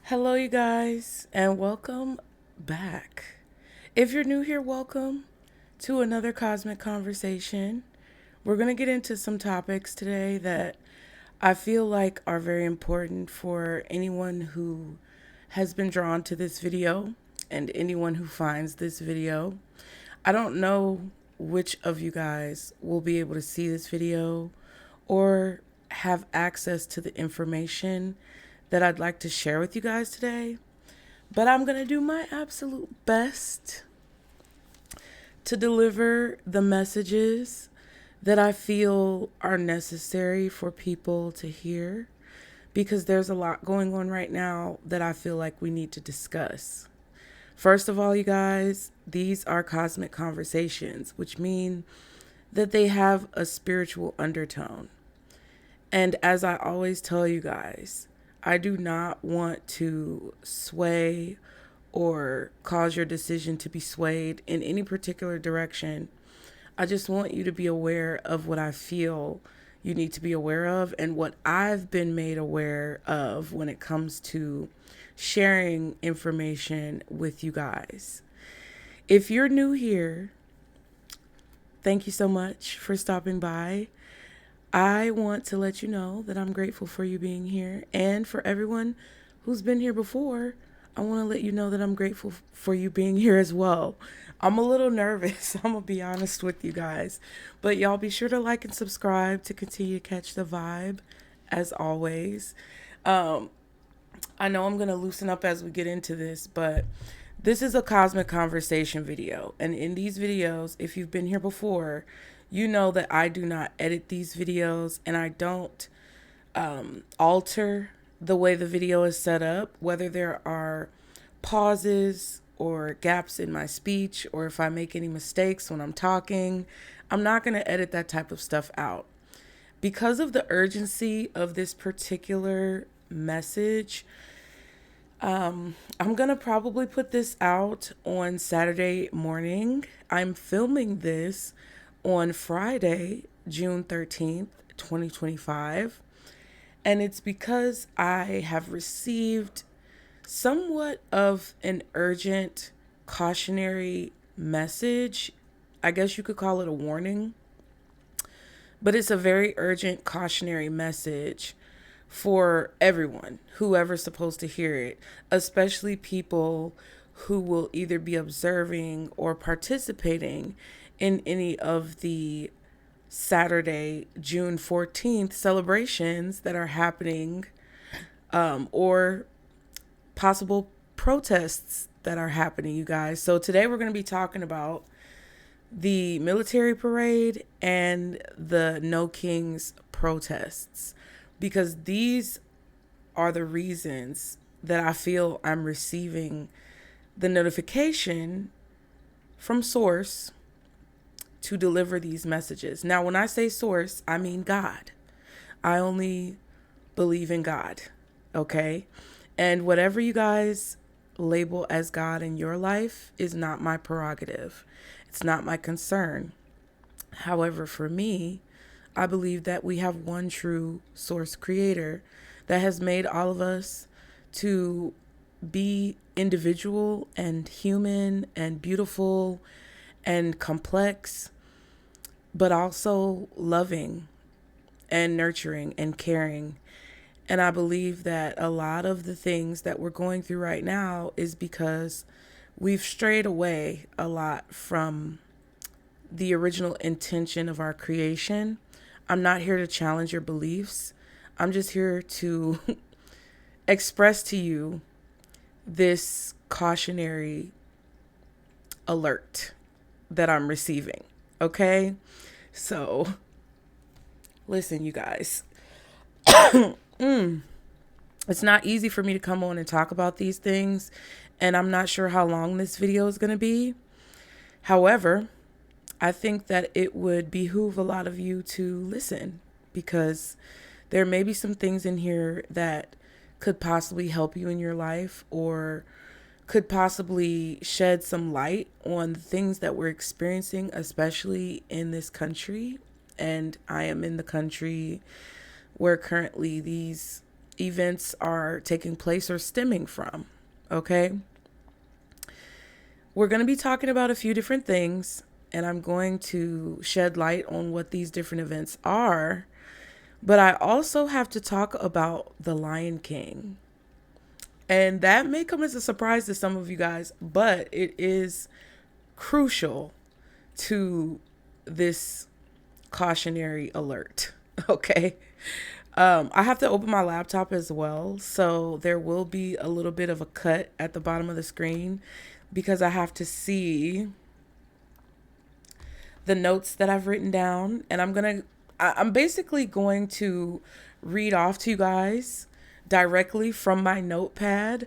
Hello, you guys, and welcome back. If you're new here, welcome to another Cosmic Conversation. We're going to get into some topics today that I feel like are very important for anyone who has been drawn to this video and anyone who finds this video. I don't know which of you guys will be able to see this video or have access to the information that I'd like to share with you guys today, but I'm going to do my absolute best to deliver the messages that I feel are necessary for people to hear, because there's a lot going on right now that I feel like we need to discuss. First of all, you guys, these are cosmic conversations, which mean that they have a spiritual undertone. And as I always tell you guys, I do not want to sway or cause your decision to be swayed in any particular direction. I just want you to be aware of what I feel you need to be aware of and what I've been made aware of when it comes to sharing information with you guys. If you're new here, thank you so much for stopping by. I want to let you know that I'm grateful for you being here. And for everyone who's been here before, I want to let you know that I'm grateful for you being here as well. I'm a little nervous, I'm going to be honest with you guys. But y'all be sure to like and subscribe to continue to catch the vibe, as always. I know I'm going to loosen up as we get into this, but this is a cosmic conversation video. And in these videos, if you've been here before, you know that I do not edit these videos and I don't alter the way the video is set up, whether there are pauses or gaps in my speech or if I make any mistakes when I'm talking. I'm not going to edit that type of stuff out. Because of the urgency of this particular message, I'm going to probably put this out on Saturday morning. I'm filming this on Friday, June 13th, 2025. And it's because I have received somewhat of an urgent cautionary message. I guess you could call it a warning. But it's a very urgent cautionary message for everyone, whoever's supposed to hear it, especially people who will either be observing or participating in any of the Saturday, June 14th celebrations that are happening, or possible protests that are happening, you guys. So today we're going to be talking about the military parade and the No Kings protests, because these are the reasons that I feel I'm receiving the notification from source to deliver these messages. Now, when I say source, I mean God. I only believe in God, okay? And whatever you guys label as God in your life is not my prerogative. It's not my concern. However, for me, I believe that we have one true source creator that has made all of us to be individual and human and beautiful and complex, but also loving and nurturing and caring. And I believe that a lot of the things that we're going through right now is because we've strayed away a lot from the original intention of our creation. I'm not here to challenge your beliefs. I'm just here to express to you this cautionary alert that I'm receiving. Okay? So, listen, you guys. It's not easy for me to come on and talk about these things, and I'm not sure how long this video is going to be. However, I think that it would behoove a lot of you to listen, because there may be some things in here that could possibly help you in your life or could possibly shed some light on the things that we're experiencing, especially in this country. And I am in the country where currently these events are taking place or stemming from. Okay. We're going to be talking about a few different things, and I'm going to shed light on what these different events are. But I also have to talk about the Lion King. And that may come as a surprise to some of you guys, but it is crucial to this cautionary alert. Okay. I have to open my laptop as well. So there will be a little bit of a cut at the bottom of the screen because I have to see the notes that I've written down. And I'm basically going to read off to you guys directly from my notepad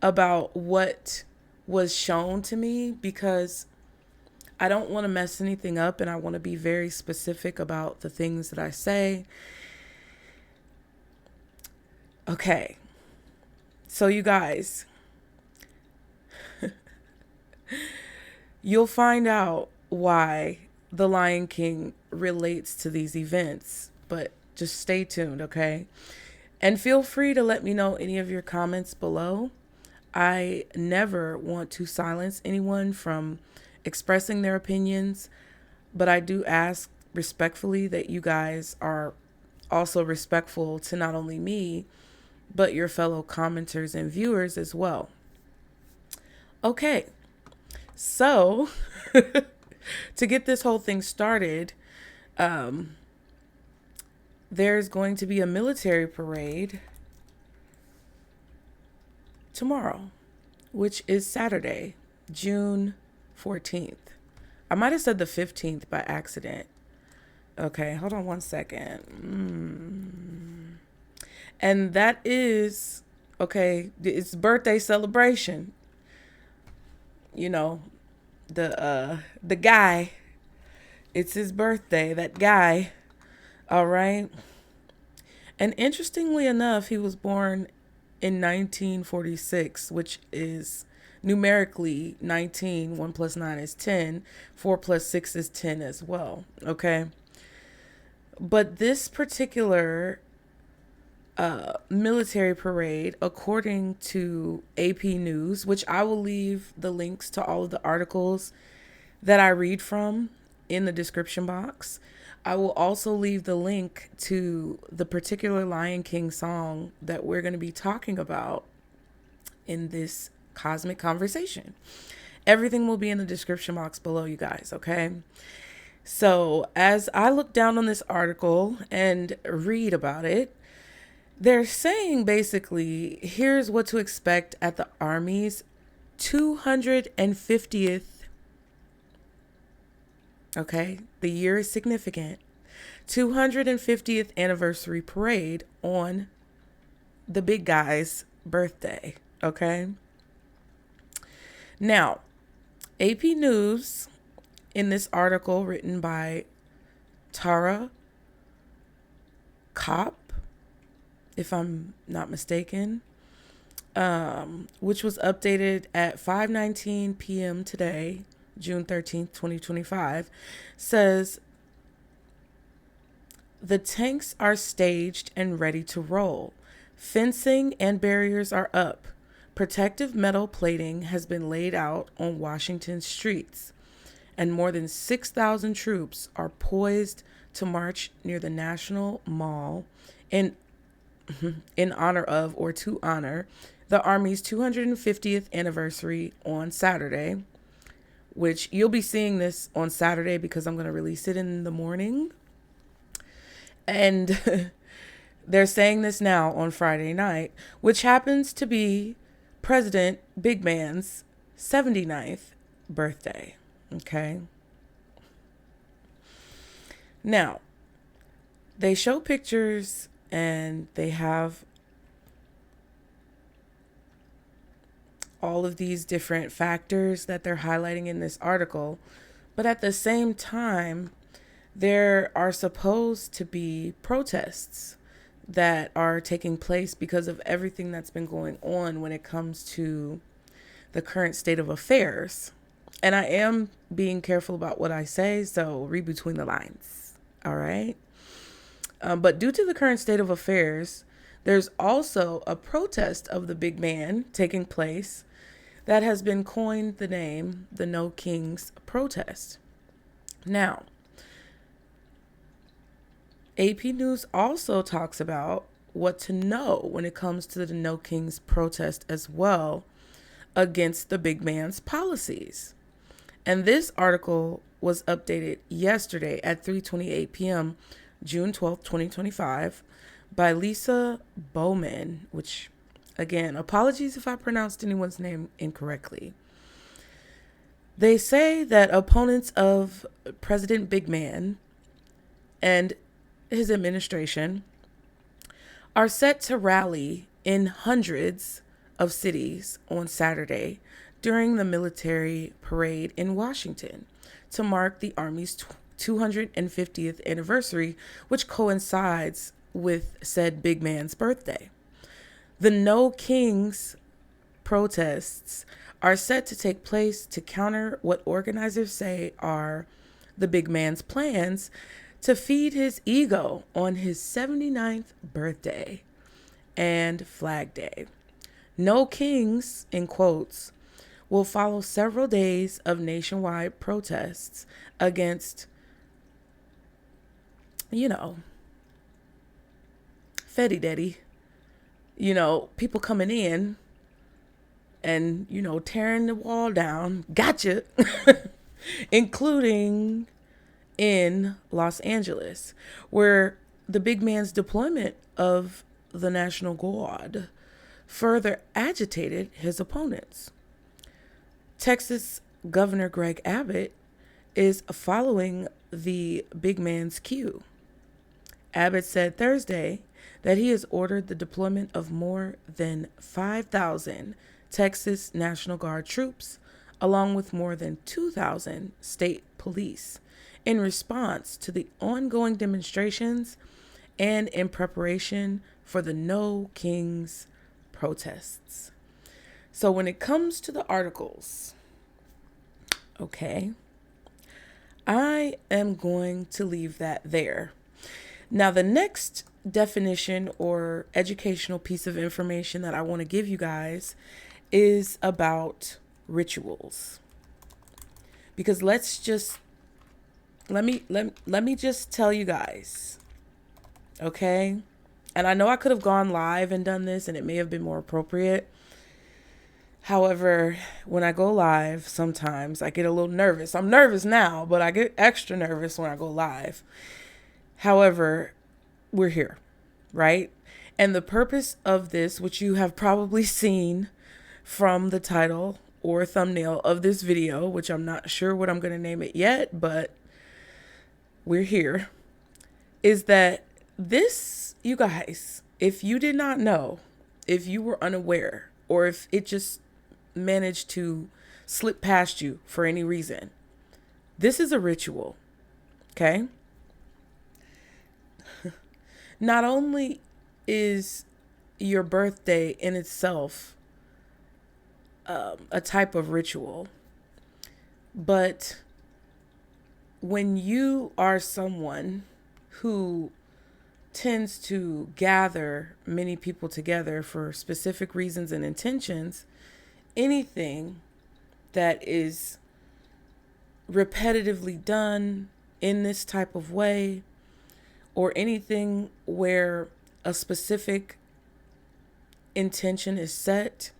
about what was shown to me, because I don't want to mess anything up and I want to be very specific about the things that I say. Okay. So you guys, you'll find out why the Lion King relates to these events, but just stay tuned, okay? And feel free to let me know any of your comments below. I never want to silence anyone from expressing their opinions, but I do ask respectfully that you guys are also respectful to not only me, but your fellow commenters and viewers as well. Okay, so to get this whole thing started, there's going to be a military parade tomorrow, which is Saturday, June 14th. I might have said the 15th by accident. Okay, hold on one second. And that is, okay, it's birthday celebration. You know, the guy, it's his birthday, that guy. All right. And interestingly enough, he was born in 1946, which is numerically 19. 1 plus 9 is 10. 4 plus 6 is 10 as well. Okay. But this particular military parade, according to AP News, which I will leave the links to all of the articles that I read from in the description box. I will also leave the link to the particular Lion King song that we're going to be talking about in this cosmic conversation. Everything will be in the description box below, you guys, okay? So as I look down on this article and read about it, they're saying basically, here's what to expect at the Army's 250th. Okay, the year is significant. 250th anniversary parade on the big guy's birthday. Okay. Now, AP News, in this article written by Tara Kopp, if I'm not mistaken, which was updated at 5:19 p.m. today, June 13th, 2025, says the tanks are staged and ready to roll. Fencing and barriers are up. Protective metal plating has been laid out on Washington streets, and more than 6,000 troops are poised to march near the National Mall in honor of, or to honor, the Army's 250th anniversary on Saturday, which you'll be seeing this on Saturday because I'm going to release it in the morning. And they're saying this now on Friday night, which happens to be President Big Man's 79th birthday. Okay. Now, they show pictures and they have all of these different factors that they're highlighting in this article. But at the same time, there are supposed to be protests that are taking place because of everything that's been going on when it comes to the current state of affairs. And I am being careful about what I say, so read between the lines. All right. But due to the current state of affairs, There's also a protest of the big man taking place that has been coined the name the No Kings protest. Now, AP News also talks about what to know when it comes to the No Kings protest as well against the big man's policies. And this article was updated yesterday at 3:28 p.m., June 12th, 2025, by Lisa Bowman, which, again, apologies if I pronounced anyone's name incorrectly. They say that opponents of President Big Man and his administration are set to rally in hundreds of cities on Saturday during the military parade in Washington to mark the Army's 250th anniversary, which coincides with said big man's birthday. The No Kings protests are set to take place to counter what organizers say are the big man's plans to feed his ego on his 79th birthday and Flag Day. No Kings, in quotes, will follow several days of nationwide protests against, Fetty Daddy, people coming in and, tearing the wall down, gotcha, including in Los Angeles, where the big man's deployment of the National Guard further agitated his opponents. Texas Governor Greg Abbott is following the big man's cue. Abbott said Thursday that he has ordered the deployment of more than 5,000 Texas National Guard troops, along with more than 2,000 state police, in response to the ongoing demonstrations and in preparation for the No Kings protests. So when it comes to the articles, okay, I am going to leave that there. Now, the next definition or educational piece of information that I want to give you guys is about rituals. Because let me just tell you guys, okay? And I know I could have gone live and done this and it may have been more appropriate. However, when I go live, sometimes I get a little nervous. I'm nervous now, but I get extra nervous when I go live. However, we're here, right? And the purpose of this, which you have probably seen from the title or thumbnail of this video, which I'm not sure what I'm going to name it yet, but we're here, is that this, you guys, if you did not know, if you were unaware, or if it just managed to slip past you for any reason, this is a ritual, okay? Not only is your birthday in itself a type of ritual, but when you are someone who tends to gather many people together for specific reasons and intentions, anything that is repetitively done in this type of way, or anything where a specific intention is set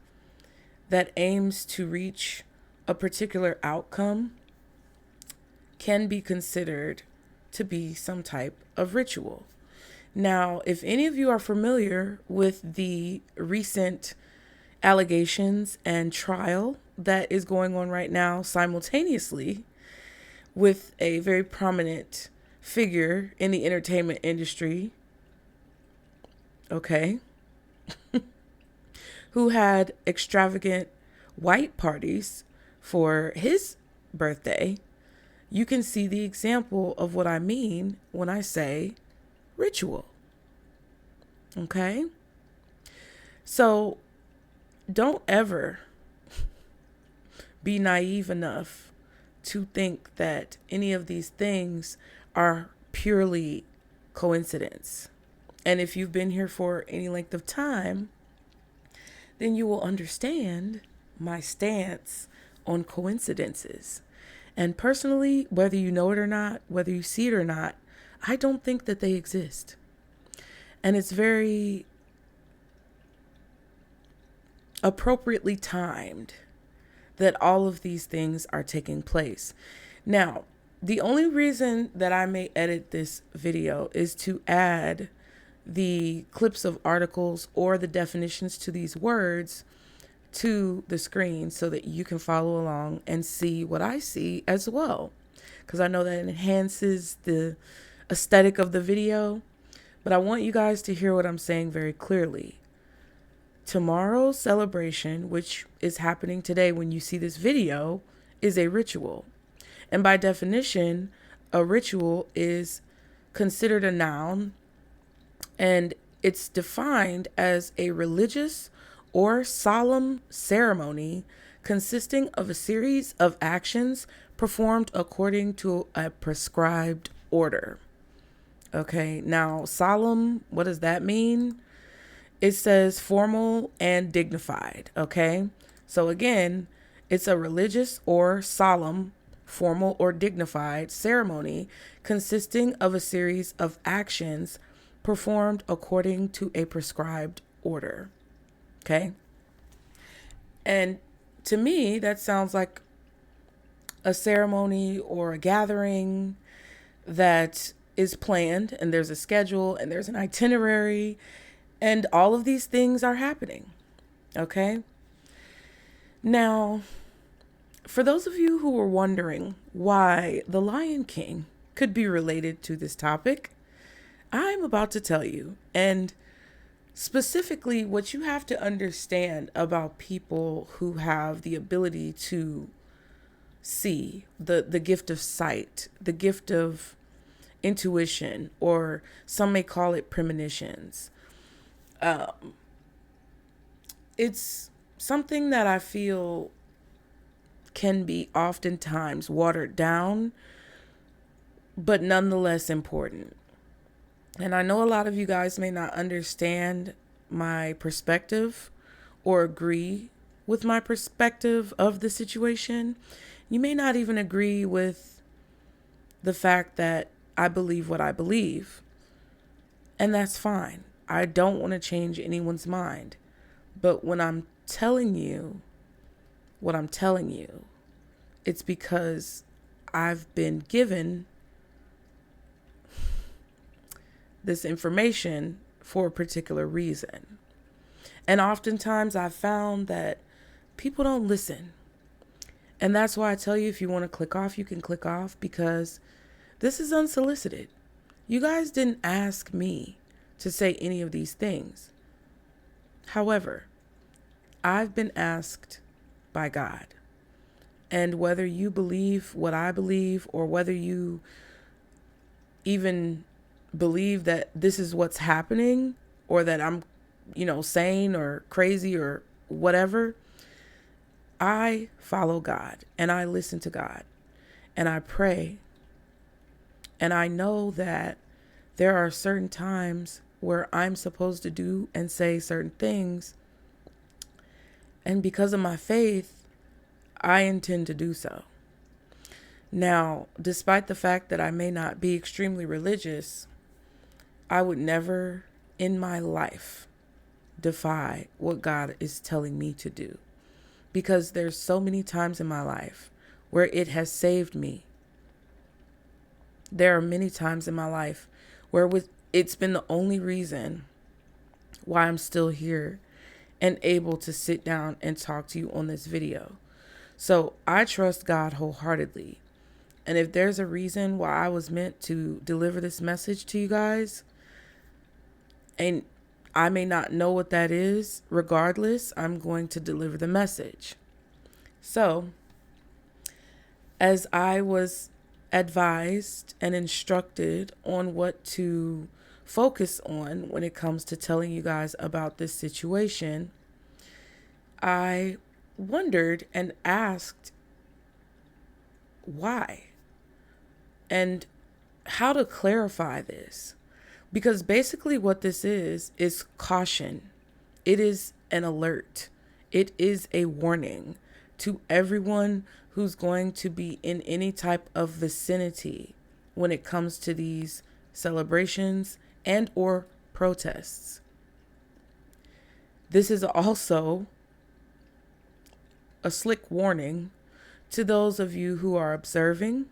that aims to reach a particular outcome, can be considered to be some type of ritual. Now, if any of you are familiar with the recent allegations and trial that is going on right now simultaneously with a very prominent figure in the entertainment industry, okay, who had extravagant white parties for his birthday, you can see the example of what I mean when I say ritual. Okay? So don't ever be naive enough to think that any of these things are purely coincidence. And if you've been here for any length of time, then you will understand my stance on coincidences. And personally, whether you know it or not, whether you see it or not, I don't think that they exist. And it's very appropriately timed that all of these things are taking place. Now, the only reason that I may edit this video is to add the clips of articles or the definitions to these words to the screen so that you can follow along and see what I see as well. Because I know that it enhances the aesthetic of the video, but I want you guys to hear what I'm saying very clearly. Tomorrow's celebration, which is happening today when you see this video, is a ritual. And by definition, a ritual is considered a noun, and it's defined as a religious or solemn ceremony consisting of a series of actions performed according to a prescribed order. Okay, now solemn, what does that mean? It says formal and dignified, okay? So again, it's a religious or solemn, formal or dignified ceremony consisting of a series of actions performed according to a prescribed order, okay? And to me, that sounds like a ceremony or a gathering that is planned, and there's a schedule and there's an itinerary, and all of these things are happening, okay? Now, for those of you who were wondering why the Lion King could be related to this topic, I'm about to tell you. And specifically, what you have to understand about people who have the ability to see, the gift of sight, the gift of intuition, or some may call it premonitions. It's something that I feel can be oftentimes watered down, but nonetheless important. And I know a lot of you guys may not understand my perspective or agree with my perspective of the situation. You may not even agree with the fact that I believe what I believe. And that's fine. I don't want to change anyone's mind. But when I'm telling you what I'm telling you, it's because I've been given this information for a particular reason. And oftentimes I've found that people don't listen. And that's why I tell you, if you want to click off, you can click off, because this is unsolicited. You guys didn't ask me to say any of these things. However, I've been asked by God. And whether you believe what I believe, or whether you even believe that this is what's happening, or that I'm, sane or crazy or whatever, I follow God and I listen to God and I pray. And I know that there are certain times where I'm supposed to do and say certain things. And because of my faith, I intend to do so. Now, despite the fact that I may not be extremely religious, I would never in my life defy what God is telling me to do. Because there's so many times in my life where it has saved me. There are many times in my life where it's been the only reason why I'm still here and able to sit down and talk to you on this video. So I trust God wholeheartedly. And if there's a reason why I was meant to deliver this message to you guys, and I may not know what that is, regardless, I'm going to deliver the message. So, as I was advised and instructed on what to focus on when it comes to telling you guys about this situation, I wondered and asked why and how to clarify this. Because basically what this is caution. It is an alert. It is a warning to everyone who's going to be in any type of vicinity when it comes to these celebrations and or protests. This is also a slick warning to those of you who are observing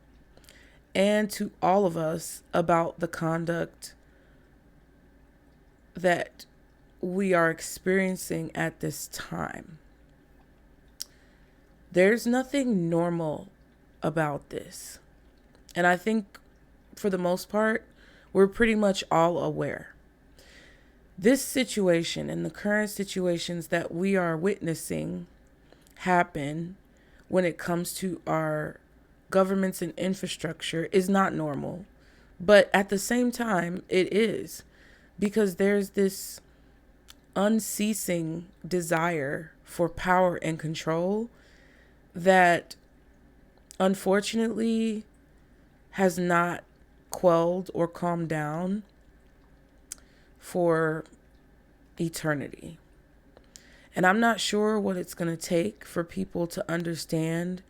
and to all of us about the conduct that we are experiencing at this time. There's nothing normal about this. And I think for the most part, we're pretty much all aware. This situation and the current situations that we are witnessing happen when it comes to our governments and infrastructure is not normal. But at the same time, it is, because there's this unceasing desire for power and control that unfortunately has not quelled or calmed down for eternity. And I'm not sure what it's going to take for people to understand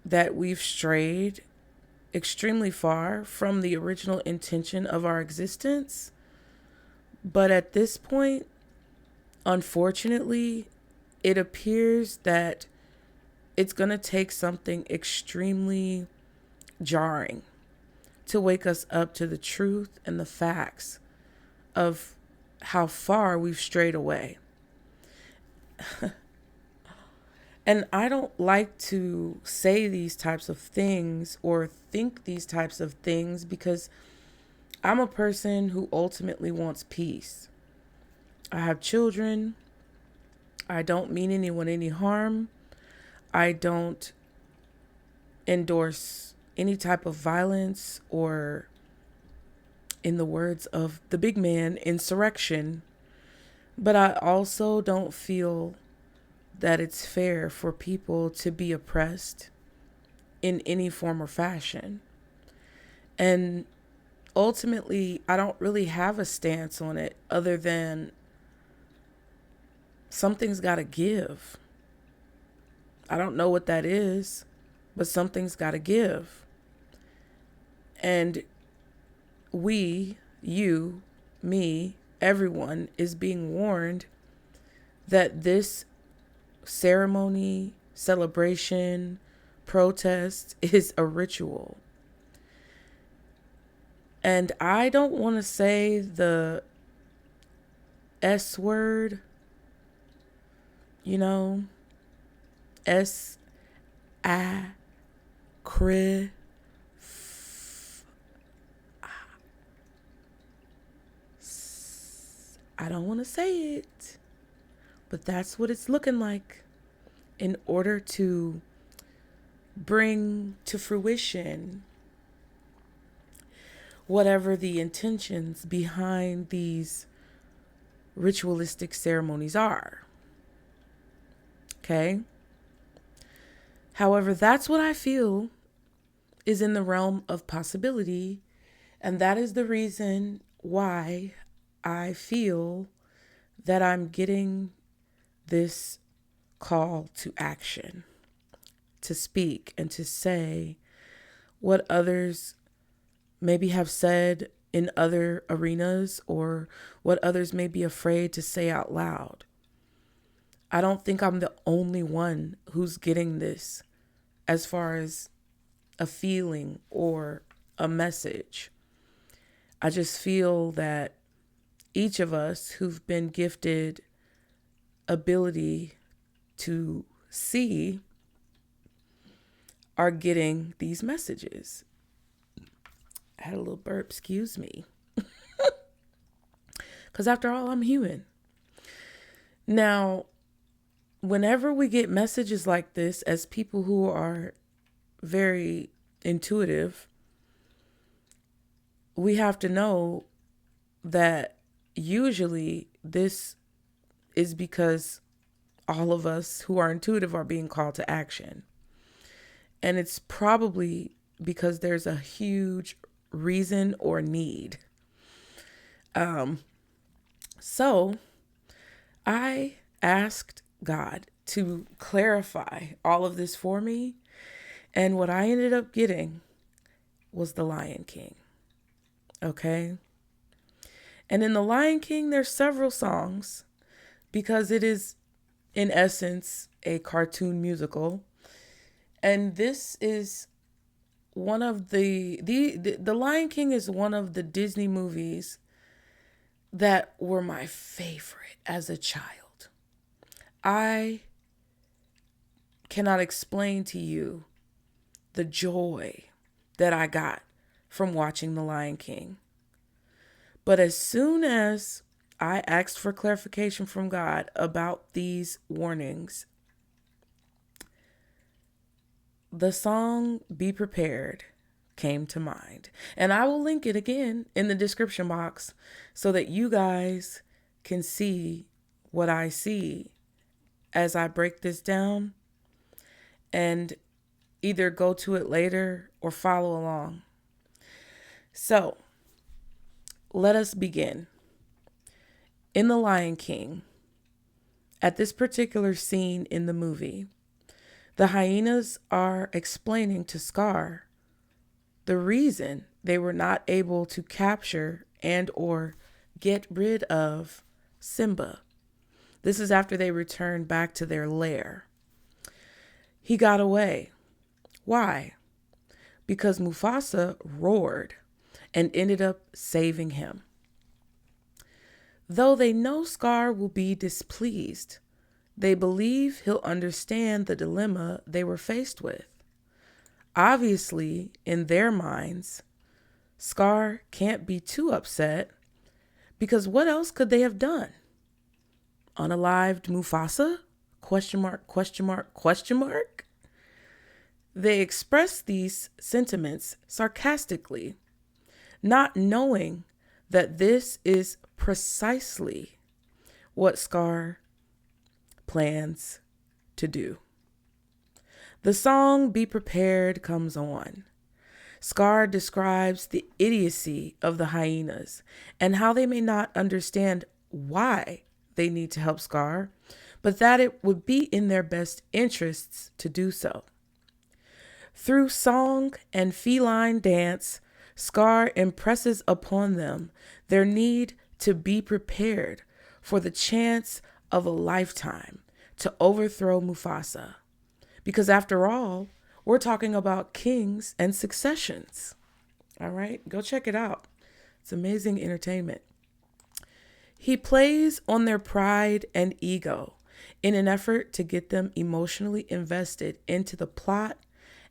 that we've strayed extremely far from the original intention of our existence. But at this point, unfortunately, it appears that it's going to take something extremely jarring to wake us up to the truth and the facts of how far we've strayed away. And I don't like to say these types of things or think these types of things because I'm a person who ultimately wants peace. I have children. I don't mean anyone any harm. I don't endorse any type of violence or, in the words of the big man, insurrection. But I also don't feel that it's fair for people to be oppressed in any form or fashion. And ultimately, I don't really have a stance on it other than something's got to give. I don't know what that is, but something's got to give. And we, you, me, everyone is being warned that this ceremony, celebration, protest is a ritual. And I don't want to say the S word, S-I, cri. I don't want to say it, but that's what it's looking like in order to bring to fruition whatever the intentions behind these ritualistic ceremonies are. Okay? However, that's what I feel is in the realm of possibility, and that is the reason why I feel that I'm getting this call to action, to speak and to say what others maybe have said in other arenas or what others may be afraid to say out loud. I don't think I'm the only one who's getting this as far as a feeling or a message. I just feel that each of us who've been gifted ability to see are getting these messages. I had a little burp, excuse me. Because after all, I'm human. Now, whenever we get messages like this, as people who are very intuitive, we have to know that usually this is because all of us who are intuitive are being called to action. And it's probably because there's a huge reason or need. So I asked God to clarify all of this for me. And what I ended up getting was The Lion King. Okay. And in The Lion King, there's several songs because it is, in essence, a cartoon musical. And this is one of the Lion King is one of the Disney movies that were my favorite as a child. I cannot explain to you the joy that I got from watching The Lion King. But as soon as I asked for clarification from God about these warnings, the song Be Prepared came to mind. And I will link it again in the description box so that you guys can see what I see as I break this down and either go to it later or follow along. So, let us begin. In The Lion King, at this particular scene in the movie, the hyenas are explaining to Scar the reason they were not able to capture and or get rid of Simba. This is after they returned back to their lair. He got away. Why? Because Mufasa roared and ended up saving him. Though they know Scar will be displeased, they believe he'll understand the dilemma they were faced with. Obviously, in their minds, Scar can't be too upset because what else could they have done? Unalived Mufasa? Question mark, question mark, question mark? They express these sentiments sarcastically, not knowing that this is precisely what Scar plans to do. The song Be Prepared comes on. Scar describes the idiocy of the hyenas and how they may not understand why they need to help Scar, but that it would be in their best interests to do so. Through song and feline dance, Scar impresses upon them their need to be prepared for the chance of a lifetime to overthrow Mufasa. Because after all, we're talking about kings and successions. All right, go check it out. It's amazing entertainment. He plays on their pride and ego in an effort to get them emotionally invested into the plot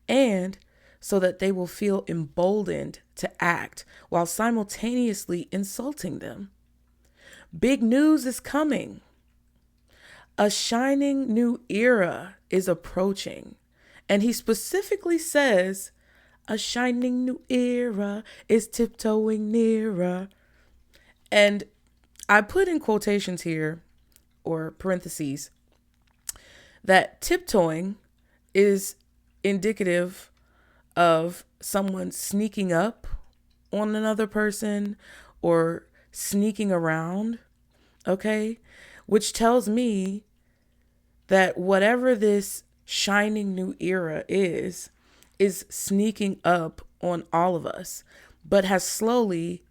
and so that they will feel emboldened to act while simultaneously insulting them. Big news is coming. A shining new era is approaching. And he specifically says, a shining new era is tiptoeing nearer. And I put in quotations here, or parentheses, that tiptoeing is indicative of someone sneaking up on another person or sneaking around, okay? Which tells me that whatever this shining new era is sneaking up on all of us, but has slowly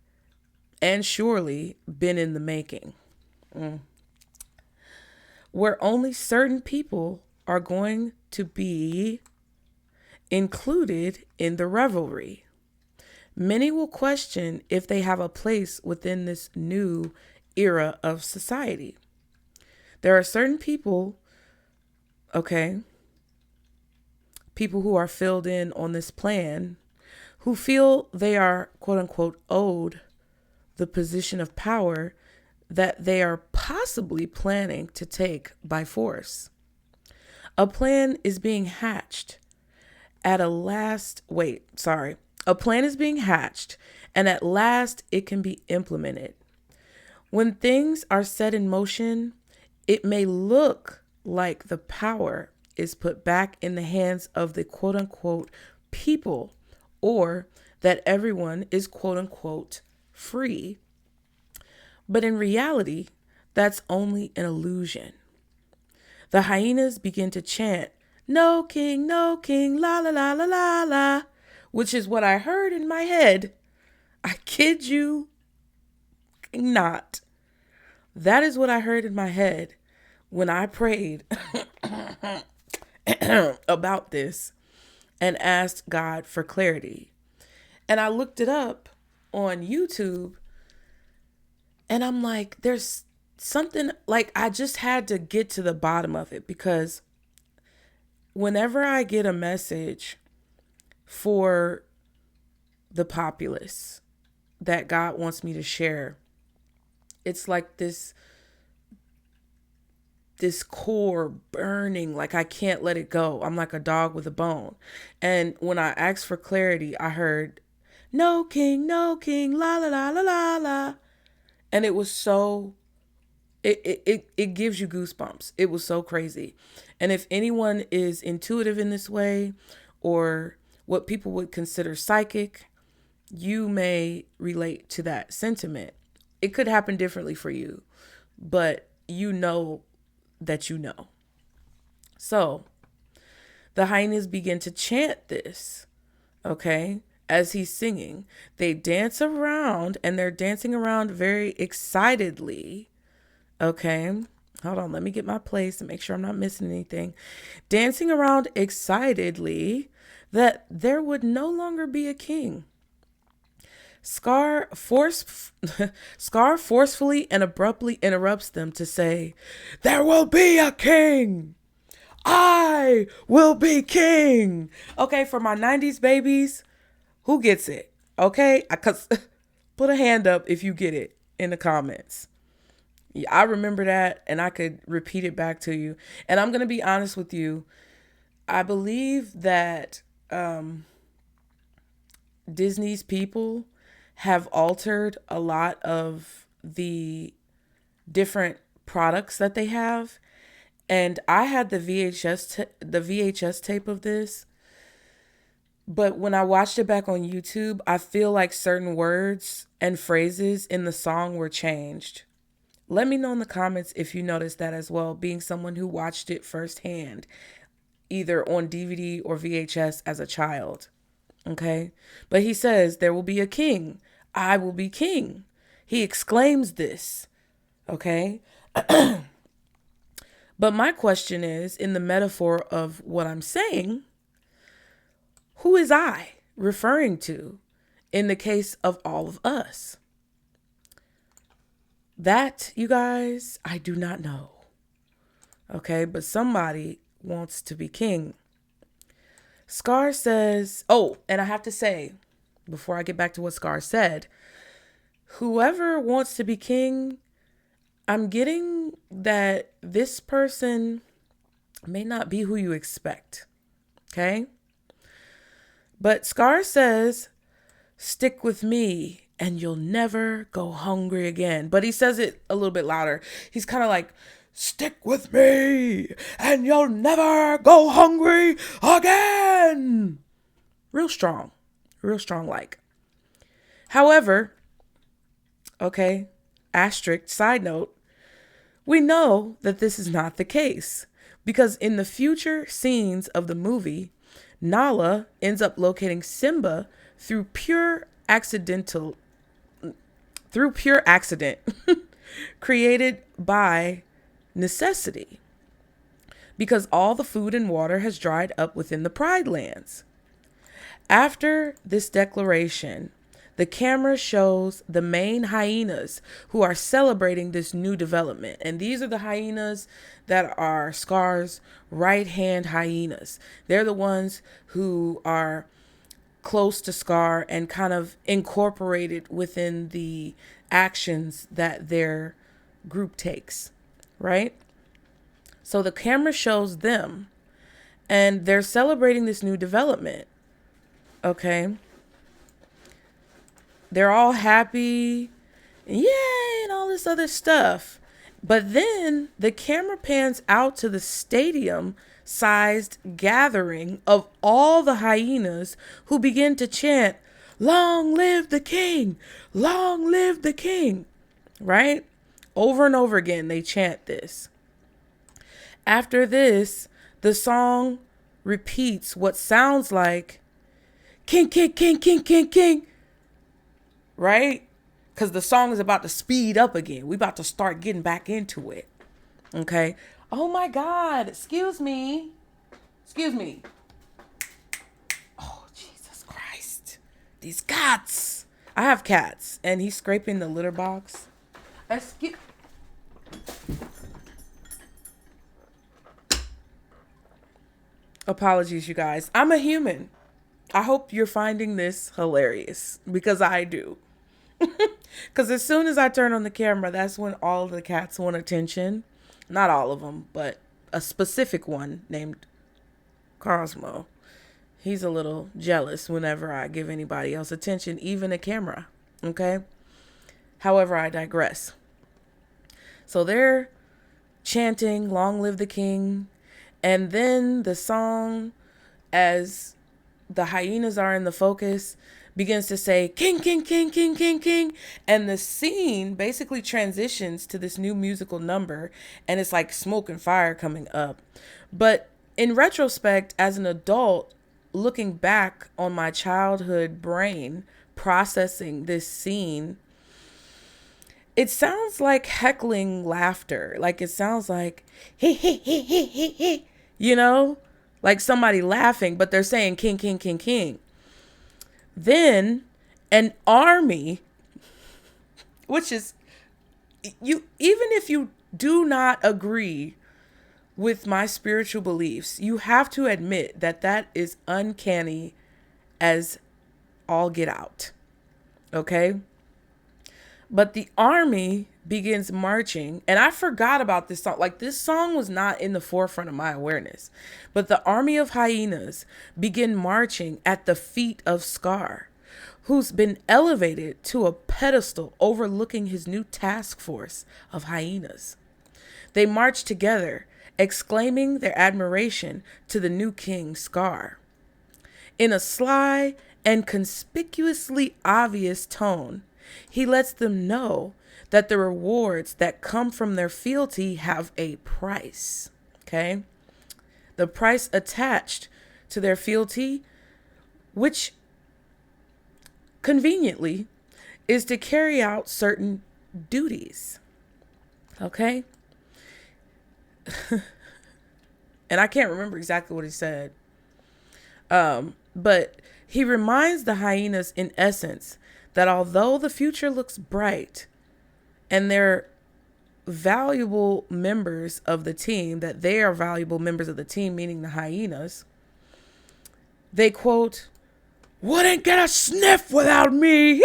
and surely been in the making. Where only certain people are going to be included in the revelry. Many will question if they have a place within this new era of society. There are certain people, okay, people who are filled in on this plan who feel they are, quote unquote, owed the position of power that they are possibly planning to take by force. A plan is being hatched A plan is being hatched, and at last it can be implemented. When things are set in motion, it may look like the power is put back in the hands of the quote unquote people, or that everyone is quote unquote free. But in reality, that's only an illusion. The hyenas begin to chant, no king, la la la la la la, which is what I heard in my head. I kid you not. That is what I heard in my head when I prayed about this and asked God for clarity. And I looked it up on YouTube and I'm like, there's something, like, I just had to get to the bottom of it, because whenever I get a message for the populace that God wants me to share, it's like this core burning, like I can't let it go. I'm like a dog with a bone. And when I asked for clarity, I heard, no king, la la la la la la. And it was so, it gives you goosebumps. It was so crazy. And if anyone is intuitive in this way, or what people would consider psychic, you may relate to that sentiment. It could happen differently for you, but you know that you know. So the hyenas begin to chant this, okay? As he's singing, they dance around, and they're dancing around very excitedly. Okay. Hold on. Let me get my place and make sure I'm not missing anything. Dancing around excitedly that there would no longer be a king. Scar forcefully and abruptly interrupts them to say, there will be a king. I will be king. Okay, for my 90s babies, who gets it? Okay, because put a hand up if you get it in the comments. Yeah, I remember that, and I could repeat it back to you. And I'm going to be honest with you. I believe that Disney's people have altered a lot of the different products that they have. And I had the VHS tape of this. But when I watched it back on YouTube, I feel like certain words and phrases in the song were changed. Let me know in the comments if you noticed that as well, being someone who watched it firsthand, either on DVD or VHS as a child. Okay? But he says, there will be a king. I will be king. He exclaims this. Okay? But my question is, in the metaphor of what I'm saying, who is I referring to in the case of all of us? That, you guys, I do not know. Okay, but somebody wants to be king. Scar says, oh, and I have to say, before I get back to what Scar said, whoever wants to be king, I'm getting that this person may not be who you expect. Okay? But Scar says, stick with me and you'll never go hungry again. But he says it a little bit louder. He's kind of like, stick with me and you'll never go hungry again. Real strong like. However, okay, asterisk, side note, we know that this is not the case, because in the future scenes of the movie, Nala ends up locating Simba through pure accident created by necessity, because all the food and water has dried up within the Pride Lands. After this declaration, the camera shows the main hyenas who are celebrating this new development. And these are the hyenas that are Scar's right-hand hyenas. They're the ones who are close to Scar and kind of incorporated within the actions that their group takes, right? So the camera shows them and they're celebrating this new development. Okay. They're all happy, yay, and all this other stuff. But then the camera pans out to the stadium-sized gathering of all the hyenas who begin to chant, long live the king, long live the king. right? Over and over again, they chant this. After this, the song repeats what sounds like king, king, king, king, king, king, right? Because the song is about to speed up again. We about to start getting back into it. Okay. Oh my God. Excuse me. Excuse me. Oh, Jesus Christ. These cats. I have cats, and he's scraping the litter box. Excuse. Apologies, you guys. I'm a human. I hope you're finding this hilarious, because I do. Because as soon as I turn on the camera, that's when all of the cats want attention. Not all of them, but a specific one named Cosmo. He's a little jealous whenever I give anybody else attention, even a camera. Okay? However, I digress. So they're chanting, "Long live the king." And then the song, as the hyenas are in the focus, begins to say, "King, king, king, king, king, king." And the scene basically transitions to this new musical number, and it's like smoke and fire coming up. But in retrospect, as an adult, looking back on my childhood brain, processing this scene, it sounds like heckling laughter. Like it sounds like, he, he, he, he, he, he, like somebody laughing, but they're saying king, king, king, king. Then an army, which is, even if you do not agree with my spiritual beliefs, you have to admit that that is uncanny as all get out. Okay? But the army begins marching, and I forgot about this song. Like, this song was not in the forefront of my awareness. But the army of hyenas begin marching at the feet of Scar, who's been elevated to a pedestal overlooking his new task force of hyenas. They march together, exclaiming their admiration to the new king, Scar. In a sly and conspicuously obvious tone, he lets them know that the rewards that come from their fealty have a price. Okay? The price attached to their fealty, which conveniently is to carry out certain duties. Okay? And I can't remember exactly what he said. But he reminds the hyenas, in essence, that although the future looks bright and they're valuable members of the team, that they are valuable members of the team, meaning the hyenas, they quote, "wouldn't get a sniff without me."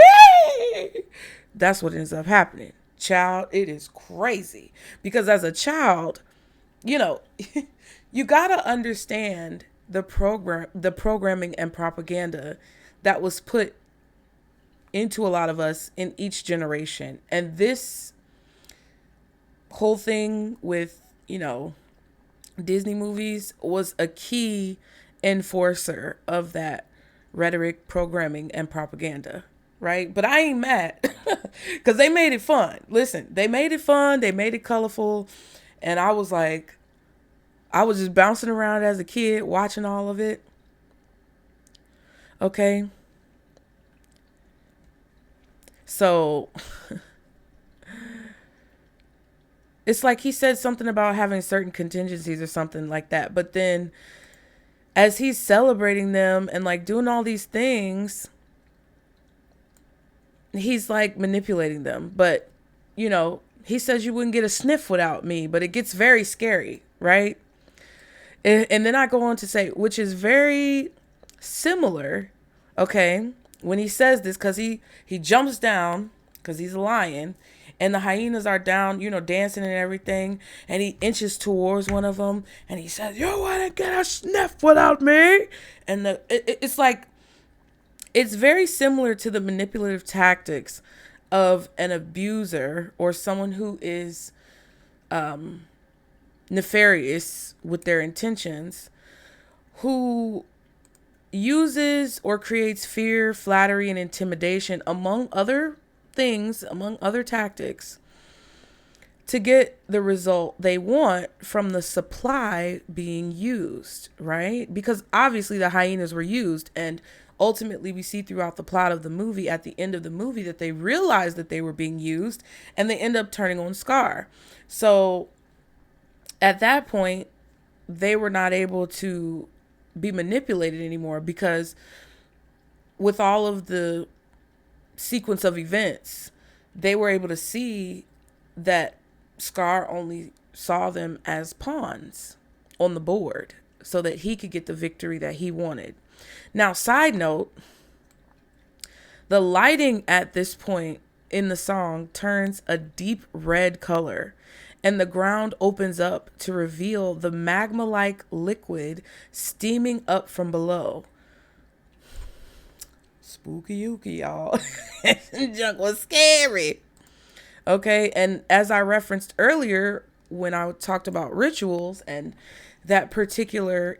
That's what ends up happening. Child, it is crazy. Because as a child, you gotta understand the programming and propaganda that was put into a lot of us in each generation. And this whole thing with, Disney movies was a key enforcer of that rhetoric, programming, and propaganda, right? But I ain't mad because they made it fun. Listen, they made it fun. They made it colorful. And I was just bouncing around as a kid watching all of it. Okay. So it's like he said something about having certain contingencies or something like that. But then as he's celebrating them and like doing all these things, he's like manipulating them. But, he says you wouldn't get a sniff without me, but it gets very scary, right? And then I go on to say, which is very similar, okay, when he says this, because he jumps down, because he's a lion, and the hyenas are down, dancing and everything, and he inches towards one of them, and he says, "you wouldn't get a sniff without me." And it's like, it's very similar to the manipulative tactics of an abuser or someone who is nefarious with their intentions, who uses or creates fear, flattery, and intimidation, among other things, among other tactics, to get the result they want from the supply being used, right? Because obviously the hyenas were used, and ultimately we see throughout the plot of the movie, at the end of the movie, that they realized that they were being used, and they end up turning on Scar. So at that point, they were not able to be manipulated anymore, because with all of the sequence of events, they were able to see that Scar only saw them as pawns on the board so that he could get the victory that he wanted. Now, side note, the lighting at this point in the song turns a deep red color, and the ground opens up to reveal the magma-like liquid steaming up from below. Spooky ooky, y'all. Junk was scary. Okay, and as I referenced earlier when I talked about rituals and that particular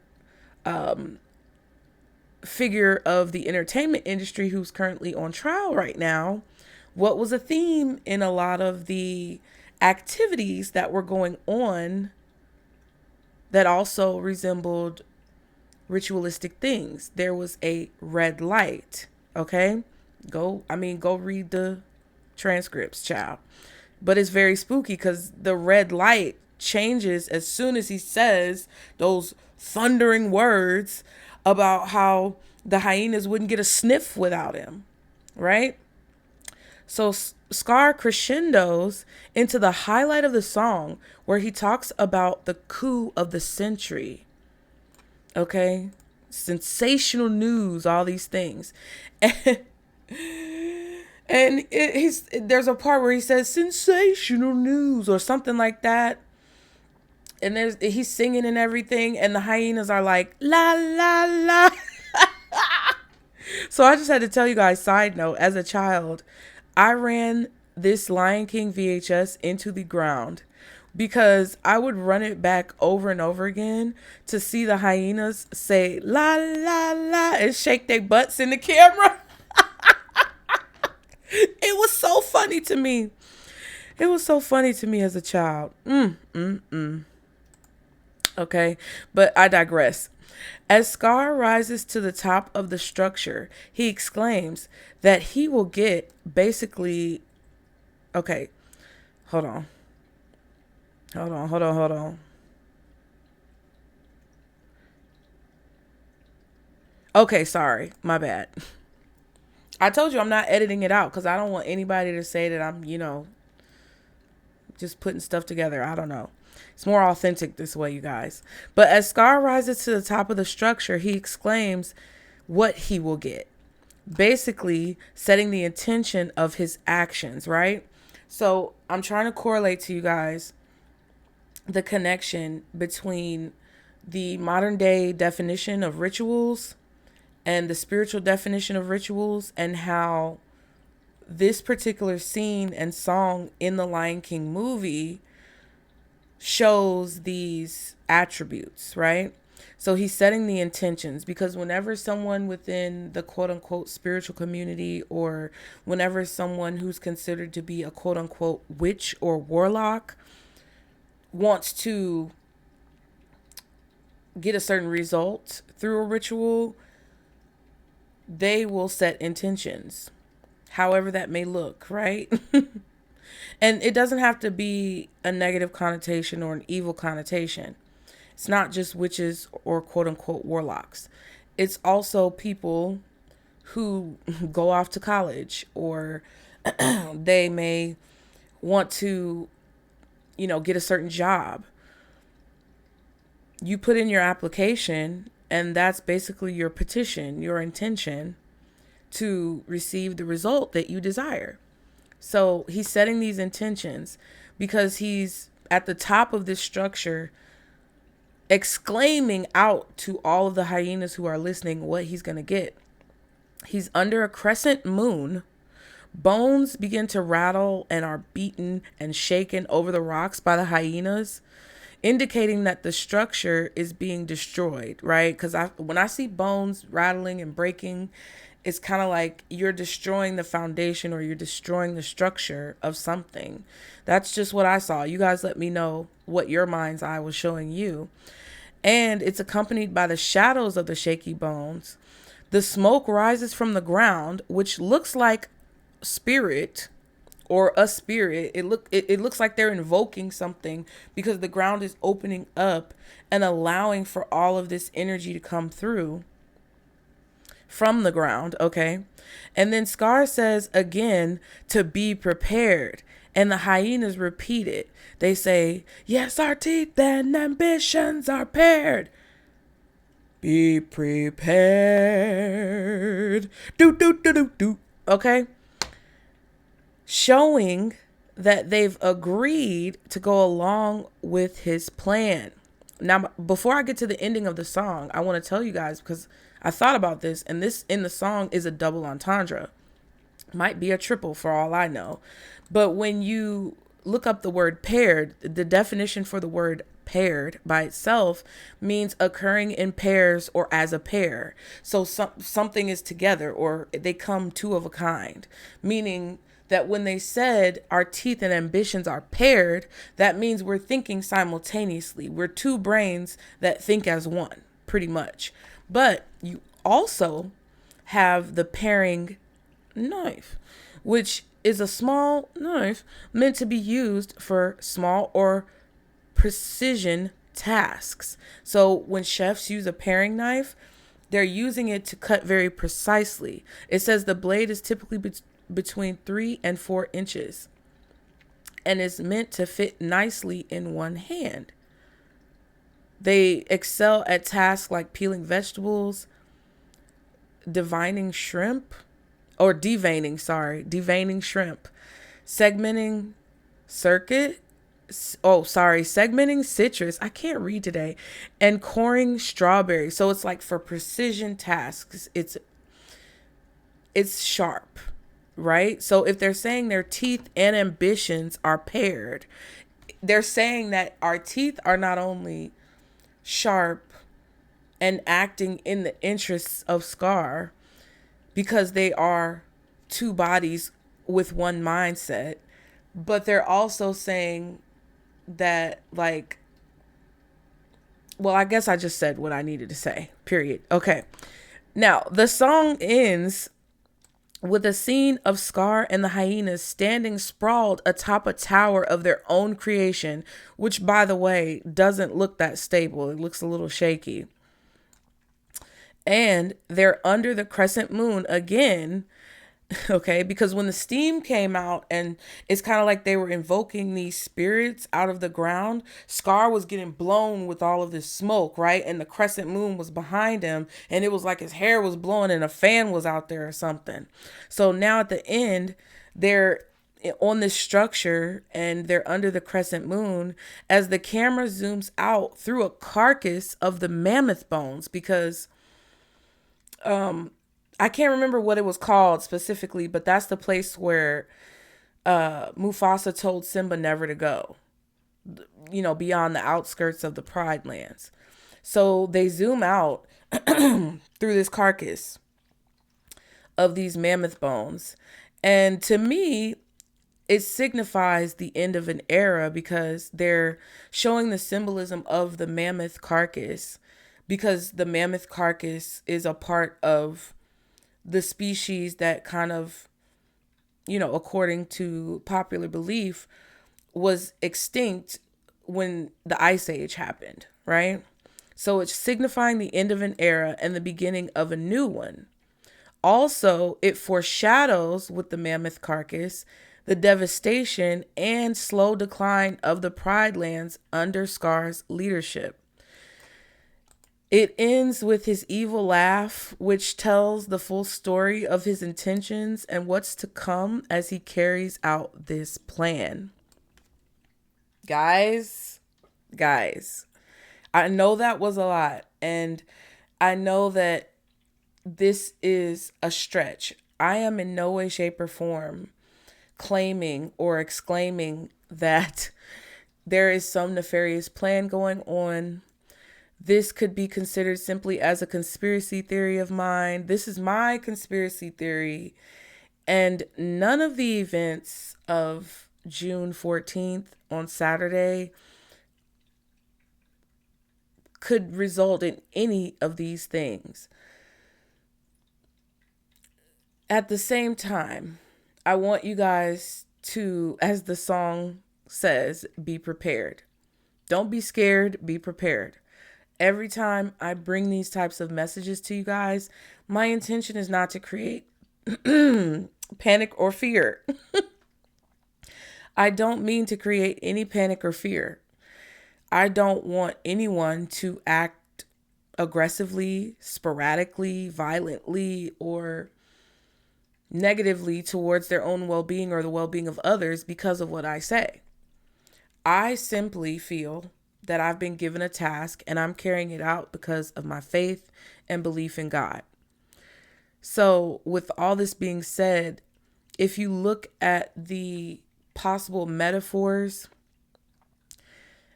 figure of the entertainment industry who's currently on trial right now, what was a theme in a lot of the activities that were going on that also resembled ritualistic things? There was a red light. Okay, go read the transcripts, child. But it's very spooky because the red light changes as soon as he says those thundering words about how the hyenas wouldn't get a sniff without him, right? So Scar crescendos into the highlight of the song where he talks about the coup of the century. Okay, sensational news, all these things. And there's a part where he says sensational news or something like that. And he's singing and everything. And the hyenas are like, la, la, la. So I just had to tell you guys, side note, as a child, I ran this Lion King VHS into the ground because I would run it back over and over again to see the hyenas say, la, la, la, and shake their butts in the camera. It was so funny to me. It was so funny to me as a child. Okay, but I digress. As Scar rises to the top of the structure, he exclaims that he will get basically... Okay, hold on. Okay, sorry, my bad. I told you I'm not editing it out because I don't want anybody to say that I'm, just putting stuff together. I don't know. It's more authentic this way, you guys. But as Scar rises to the top of the structure, he exclaims what he will get. Basically, setting the intention of his actions, right? So I'm trying to correlate to you guys the connection between the modern day definition of rituals and the spiritual definition of rituals, and how this particular scene and song in the Lion King movie shows these attributes, right? So he's setting the intentions, because whenever someone within the quote unquote spiritual community, or whenever someone who's considered to be a quote unquote witch or warlock wants to get a certain result through a ritual, they will set intentions, however that may look, right? And it doesn't have to be a negative connotation or an evil connotation. It's not just witches or quote unquote warlocks. It's also people who go off to college, or they may want to, get a certain job. You put in your application, and that's basically your petition, your intention to receive the result that you desire. So he's setting these intentions because he's at the top of this structure, exclaiming out to all of the hyenas who are listening what he's going to get. He's under a crescent moon. Bones begin to rattle and are beaten and shaken over the rocks by the hyenas, indicating that the structure is being destroyed, right? Because when I see bones rattling and breaking it's kind of like you're destroying the foundation or you're destroying the structure of something. That's just what I saw. You guys let me know what your mind's eye was showing you. And it's accompanied by the shadows of the shaky bones. The smoke rises from the ground, which looks like spirit or a spirit. It looks like they're invoking something because the ground is opening up and allowing for all of this energy to come through from the ground, okay? And then Scar says again to be prepared. And the hyenas repeat it. They say, yes, our teeth and ambitions are paired. Be prepared. Do, do, do, do, do. Okay? Showing that they've agreed to go along with his plan. Now, before I get to the ending of the song, I want to tell you guys, because I thought about this, and this in the song is a double entendre. Might be a triple for all I know. But when you look up the word paired, the definition for the word paired by itself means occurring in pairs or as a pair. So something is together or they come two of a kind, meaning that when they said our teeth and ambitions are paired, that means we're thinking simultaneously. We're two brains that think as one, pretty much. But you also have the pairing knife, which is a small knife meant to be used for small or precision tasks. So when chefs use a paring knife, they're using it to cut very precisely. It says the blade is typically between 3 and 4 inches and is meant to fit nicely in one hand. They excel at tasks like peeling vegetables, deveining shrimp, segmenting segmenting citrus. I can't read today. And coring strawberries. So it's like for precision tasks. It's sharp, right? So if they're saying their teeth and ambitions are paired, they're saying that our teeth are not only sharp and acting in the interests of Scar because they are two bodies with one mindset, but they're also saying that, like, well, I guess I just said what I needed to say, period. Okay. Now, the song ends with a scene of Scar and the hyenas standing sprawled atop a tower of their own creation, which, by the way, doesn't look that stable. It looks a little shaky. And they're under the crescent moon again, okay? Because when the steam came out and it's kind of like they were invoking these spirits out of the ground, Scar was getting blown with all of this smoke, right? And the crescent moon was behind him and it was like his hair was blowing and a fan was out there or something. So now at the end, they're on this structure and they're under the crescent moon as the camera zooms out through a carcass of the mammoth bones, because I can't remember what it was called specifically, but that's the place where Mufasa told Simba never to go, beyond the outskirts of the Pride Lands. So they zoom out through this carcass of these mammoth bones. And to me, it signifies the end of an era because they're showing the symbolism of the mammoth carcass, because the mammoth carcass is a part of the species that kind of, according to popular belief, was extinct when the Ice Age happened, right? So it's signifying the end of an era and the beginning of a new one. Also, it foreshadows with the mammoth carcass the devastation and slow decline of the Pride Lands under Scar's leadership. It ends with his evil laugh, which tells the full story of his intentions and what's to come as he carries out this plan. Guys, I know that was a lot, and I know that this is a stretch. I am in no way, shape, or form claiming or exclaiming that there is some nefarious plan going on, This could be considered simply as a conspiracy theory of mine. This is my conspiracy theory. And none of the events of June 14th on Saturday could result in any of these things. At the same time, I want you guys to, as the song says, be prepared. Don't be scared, be prepared. Every time I bring these types of messages to you guys, my intention is not to create panic or fear. I don't mean to create any panic or fear. I don't want anyone to act aggressively, sporadically, violently, or negatively towards their own well-being or the well-being of others because of what I say. I simply feel that I've been given a task and I'm carrying it out because of my faith and belief in God. So with all this being said, if you look at the possible metaphors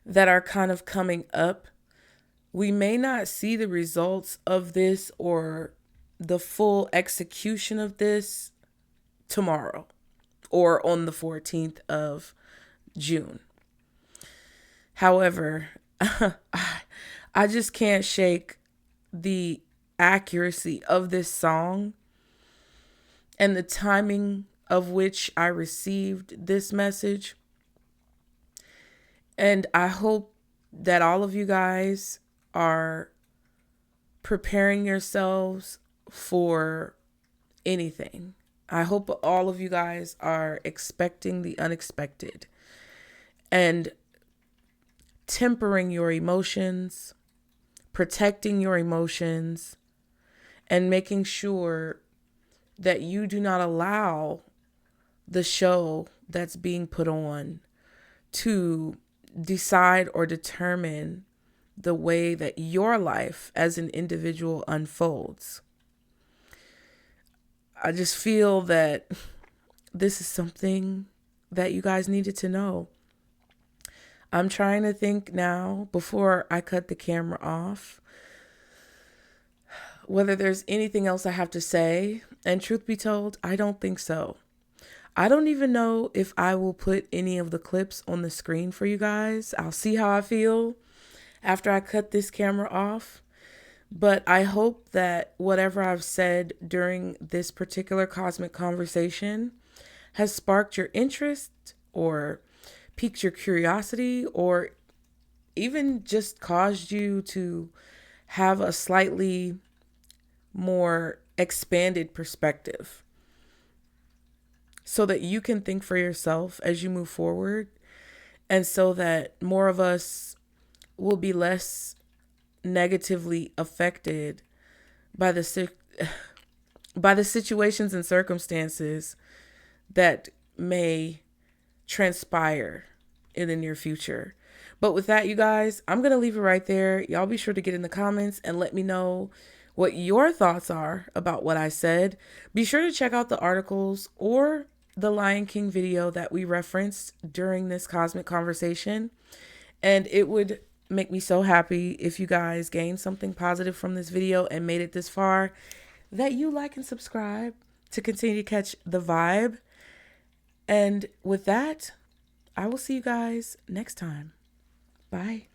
that are kind of coming up, we may not see the results of this or the full execution of this tomorrow or on the 14th of June. However, I just can't shake the accuracy of this song and the timing of which I received this message. And I hope that all of you guys are preparing yourselves for anything. I hope all of you guys are expecting the unexpected and tempering your emotions, protecting your emotions, and making sure that you do not allow the show that's being put on to decide or determine the way that your life as an individual unfolds. I just feel that this is something that you guys needed to know. I'm trying to think now, before I cut the camera off, whether there's anything else I have to say. And truth be told, I don't think so. I don't even know if I will put any of the clips on the screen for you guys. I'll see how I feel after I cut this camera off. But I hope that whatever I've said during this particular cosmic conversation has sparked your interest or piqued your curiosity or even just caused you to have a slightly more expanded perspective so that you can think for yourself as you move forward, and so that more of us will be less negatively affected by the situations and circumstances that may transpire in the near future. But with that, you guys, I'm going to leave it right there. Y'all be sure to get in the comments and let me know what your thoughts are about what I said. Be sure to check out the articles or the Lion King video that we referenced during this cosmic conversation. And it would make me so happy if you guys gained something positive from this video and made it this far, that you like and subscribe to continue to catch the vibe. And with that, I will see you guys next time. Bye.